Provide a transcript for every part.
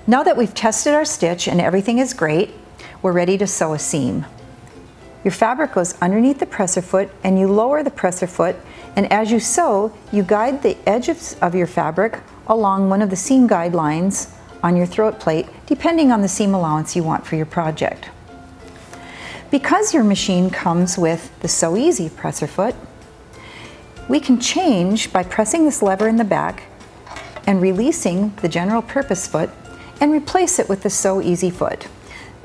Now that we've tested our stitch and everything is great, we're ready to sew a seam. Your fabric goes underneath the presser foot and you lower the presser foot, and as you sew, you guide the edges of your fabric along one of the seam guidelines on your throat plate, depending on the seam allowance you want for your project. Because your machine comes with the Sew Easy presser foot, we can change by pressing this lever in the back and releasing the general purpose foot and replace it with the Sew Easy foot.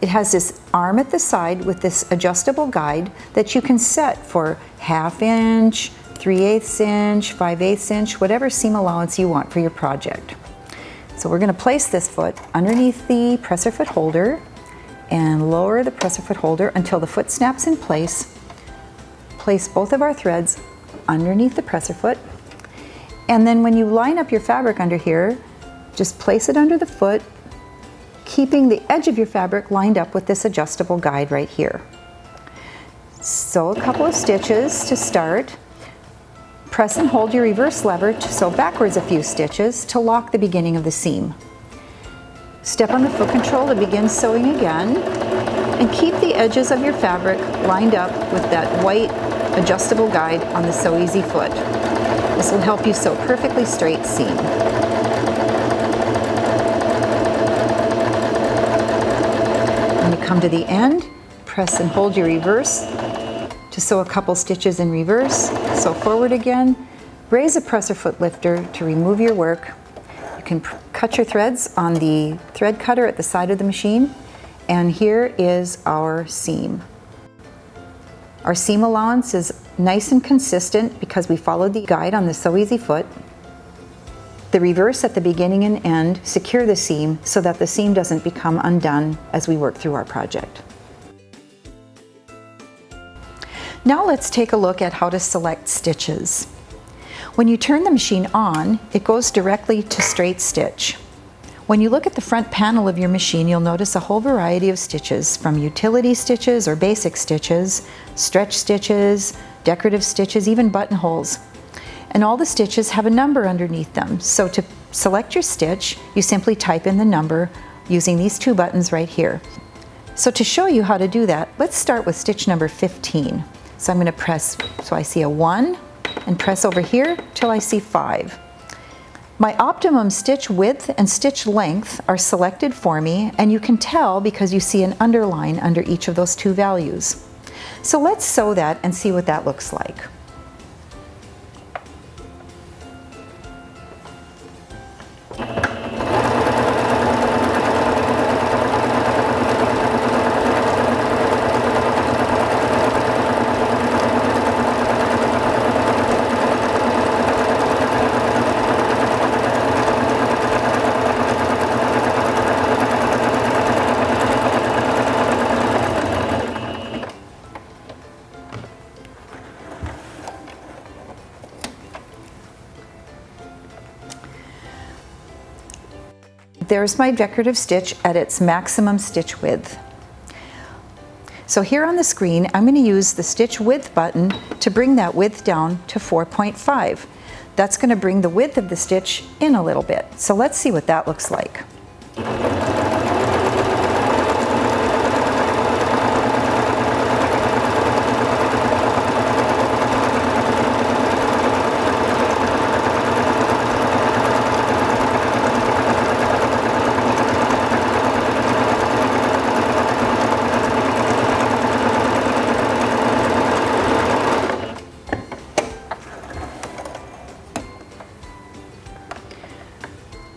It has this arm at the side with this adjustable guide that you can set for 1/2 inch, 3/8 inch, 5/8 inch, whatever seam allowance you want for your project. So we're going to place this foot underneath the presser foot holder and lower the presser foot holder until the foot snaps in place. Place both of our threads underneath the presser foot, and then when you line up your fabric under here, just place it under the foot, keeping the edge of your fabric lined up with this adjustable guide right here. Sew a couple of stitches to start. Press and hold your reverse lever to sew backwards a few stitches to lock the beginning of the seam. Step on the foot control to begin sewing again, and keep the edges of your fabric lined up with that white adjustable guide on the Sew Easy foot. This will help you sew perfectly straight seam. When you come to the end, press and hold your reverse to sew a couple stitches in reverse. Sew forward again. Raise a presser foot lifter to remove your work. You can cut your threads on the thread cutter at the side of the machine, and here is our seam. Our seam allowance is nice and consistent because we followed the guide on the Sew Easy foot. The reverse at the beginning and end secure the seam so that the seam doesn't become undone as we work through our project. Now let's take a look at how to select stitches. When you turn the machine on, it goes directly to straight stitch. When you look at the front panel of your machine, you'll notice a whole variety of stitches, from utility stitches or basic stitches, stretch stitches, decorative stitches, even buttonholes. And all the stitches have a number underneath them. So to select your stitch, you simply type in the number using these two buttons right here. So to show you how to do that, let's start with stitch number 15. So I'm going to press, so I see a 1, and press over here till I see 5. My optimum stitch width and stitch length are selected for me, and you can tell because you see an underline under each of those two values. So let's sew that and see what that looks like. There's my decorative stitch at its maximum stitch width. So here on the screen, I'm going to use the stitch width button to bring that width down to 4.5. That's going to bring the width of the stitch in a little bit. So let's see what that looks like.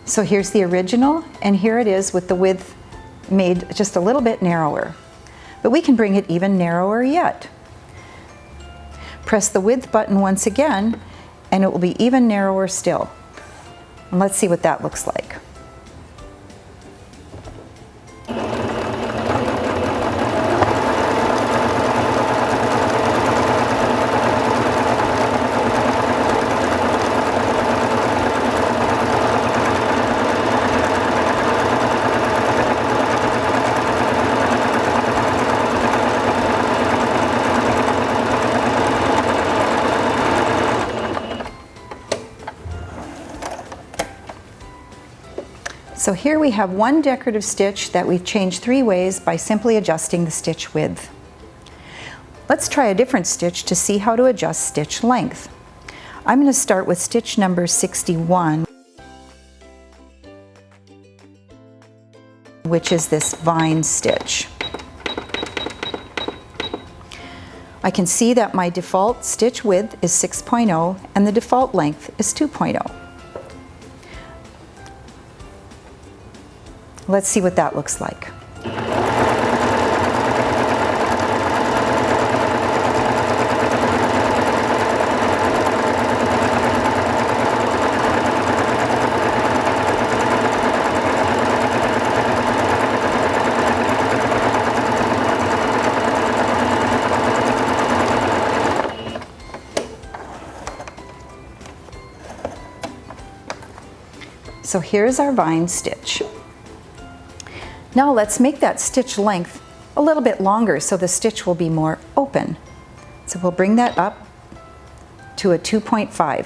So here's the original, and here it is with the width made just a little bit narrower. But we can bring it even narrower yet. Press the width button once again, and it will be even narrower still. And let's see what that looks like. So here we have one decorative stitch that we've changed 3 ways by simply adjusting the stitch width. Let's try a different stitch to see how to adjust stitch length. I'm going to start with stitch number 61, which is this vine stitch. I can see that my default stitch width is 6.0 and the default length is 2.0. Let's see what that looks like. So here's our vine stitch. Now let's make that stitch length a little bit longer so the stitch will be more open. So we'll bring that up to a 2.5.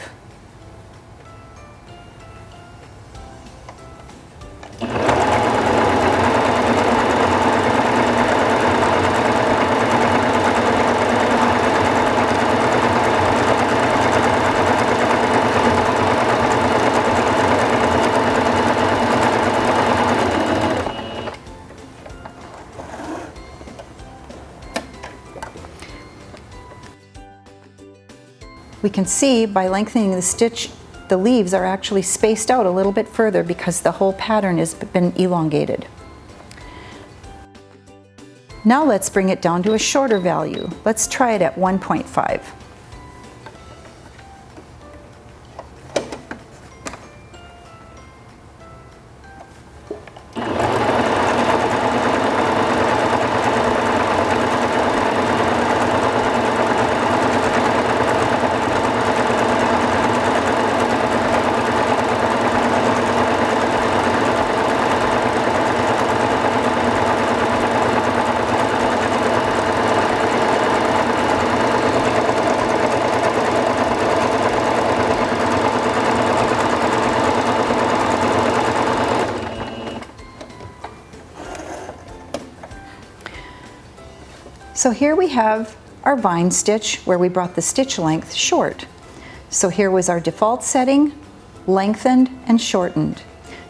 We can see by lengthening the stitch, the leaves are actually spaced out a little bit further because the whole pattern has been elongated. Now let's bring it down to a shorter value. Let's try it at 1.5. So here we have our vine stitch where we brought the stitch length short. So here was our default setting, lengthened and shortened.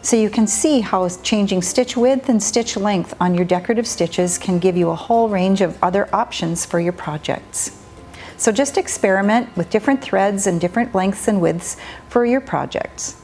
So you can see how changing stitch width and stitch length on your decorative stitches can give you a whole range of other options for your projects. So just experiment with different threads and different lengths and widths for your projects.